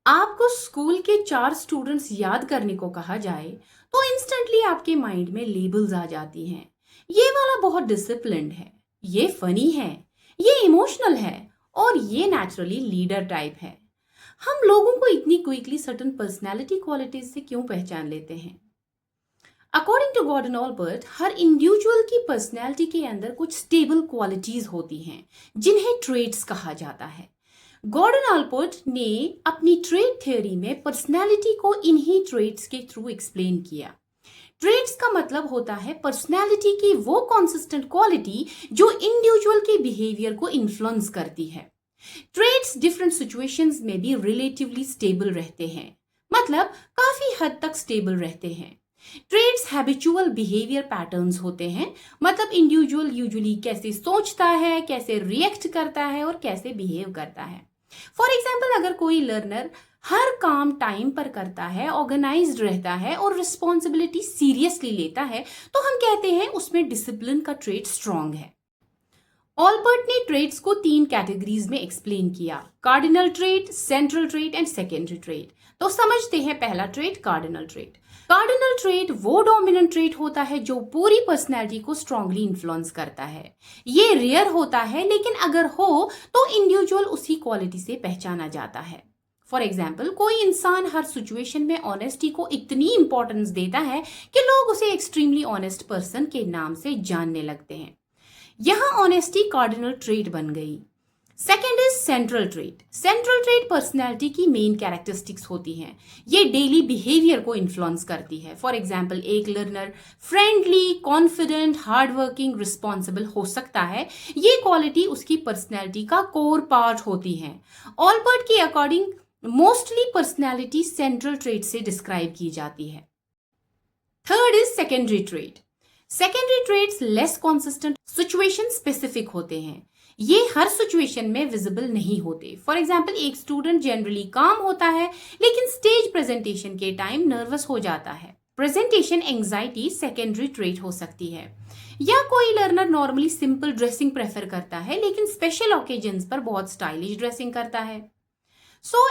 आपको स्कूल के 4 स्टूडेंट्स याद करने को कहा जाए तो इंस्टेंटली आपके माइंड में लेबल्स आ जाती हैं। ये वाला बहुत डिसिप्लिन्ड है, ये फनी है, ये इमोशनल है और ये नेचुरली लीडर टाइप है। हम लोगों को इतनी क्विकली सर्टेन पर्सनैलिटी क्वालिटीज से क्यों पहचान लेते हैं? अकॉर्डिंग टू गॉर्डन ऑल्बर्ट, हर इंडिविजुअल की पर्सनैलिटी के अंदर कुछ स्टेबल क्वालिटीज होती हैं जिन्हें ट्रेट्स कहा जाता है। गॉर्डन ऑल्बर्ट ने अपनी ट्रेट थ्योरी में पर्सनैलिटी को इन्हीं ट्रेट्स के थ्रू एक्सप्लेन किया। ट्रेट्स का मतलब होता है पर्सनैलिटी की वो कॉन्सिस्टेंट क्वालिटी जो इंडिविजुअल के बिहेवियर को इन्फ्लुएंस करती है। ट्रेट्स डिफरेंट सिचुएशंस में भी रिलेटिवली स्टेबल रहते हैं, मतलब काफी हद तक स्टेबल रहते हैं। ट्रेट्स हैबिचुअल बिहेवियर पैटर्न्स होते हैं, मतलब इंडिविजुअल यूजुअली कैसे सोचता है, कैसे रिएक्ट करता है और कैसे बिहेव करता है। फॉर एग्जाम्पल, अगर कोई लर्नर हर काम टाइम पर करता है, ऑर्गेनाइज्ड रहता है और रिस्पॉन्सिबिलिटी सीरियसली लेता है, तो हम कहते हैं उसमें डिसिप्लिन का ट्रेट स्ट्रांग है। ऑल्बर्ट ने ट्रेट्स को 3 कैटेगरीज में एक्सप्लेन किया: cardinal trait, central trait and secondary trait. तो समझते हैं पहला trait, cardinal trait. Cardinal trait वो डोमिनेंट ट्रेट होता है जो पूरी पर्सनैलिटी को स्ट्रांगली इन्फ्लुएंस करता है। ये रेयर होता है, लेकिन अगर हो तो इंडिविजुअल उसी क्वालिटी से पहचाना जाता है। फॉर एग्जाम्पल, कोई इंसान हर सिचुएशन में ऑनेस्टी को इतनी इंपॉर्टेंस देता है कि लोग उसे एक्सट्रीमली ऑनेस्ट पर्सन के नाम से जानने लगते हैं। यहां ऑनेस्टी कार्डिनल ट्रेट बन गई। Second is central trait. Central trait personality की मेन कैरेक्टरिस्टिक्स होती हैं। ये डेली बिहेवियर को इन्फ्लुएंस करती है। फॉर एग्जाम्पल, एक learner friendly, confident, hard working, responsible हो सकता है। ये क्वालिटी उसकी पर्सनैलिटी का कोर पार्ट होती है। ऑल्बर्ट के according mostly personality central trait से डिस्क्राइब की जाती है। Third is secondary trait. Secondary traits less consistent, situation specific होते हैं। ये हर सिचुएशन में विजिबल नहीं होते। फॉर एग्जाम्पल, एक स्टूडेंट जनरली काम होता है, लेकिन स्टेज प्रेजेंटेशन के टाइम नर्वस हो जाता है। प्रेजेंटेशन एंजाइटी सेकेंडरी ट्रेट हो सकती है। या कोई learner normally simple dressing prefer करता है, लेकिन स्पेशल ओकेजन्स पर बहुत स्टाइलिश ड्रेसिंग करता है।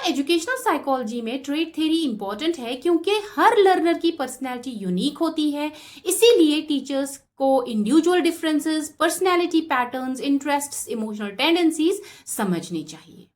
एजुकेशनल साइकोलॉजी में ट्रेट थ्योरी इंपॉर्टेंट है क्योंकि हर लर्नर की पर्सनैलिटी यूनिक होती है। इसीलिए टीचर्स को individual differences, personality patterns, interests, emotional tendencies समझनी चाहिए।